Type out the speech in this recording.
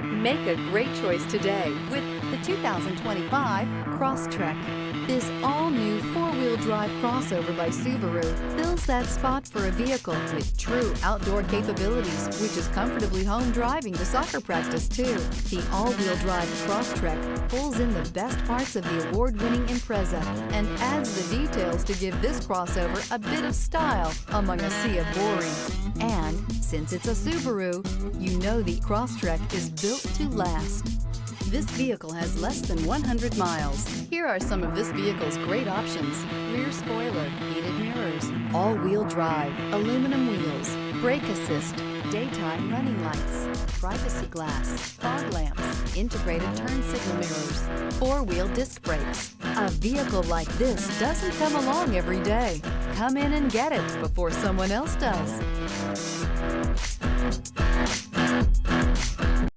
Make a great choice today with the 2025 Crosstrek. This all-new four-wheel drive crossover by Subaru fills that spot for a vehicle with true outdoor capabilities, which is comfortably home driving to soccer practice too. The all-wheel drive Crosstrek pulls in the best parts of the award-winning Impreza and adds the details to give this crossover a bit of style among a sea of boring. And since it's a Subaru, you know the Crosstrek is built to last. This vehicle has less than 100 miles. Here are some of this vehicle's great options: rear spoiler, heated mirrors, all-wheel drive, aluminum wheels, brake assist, daytime running lights, privacy glass, fog lamps, integrated turn signal mirrors, four-wheel disc brakes. A vehicle like this doesn't come along every day. Come in and get it before someone else does.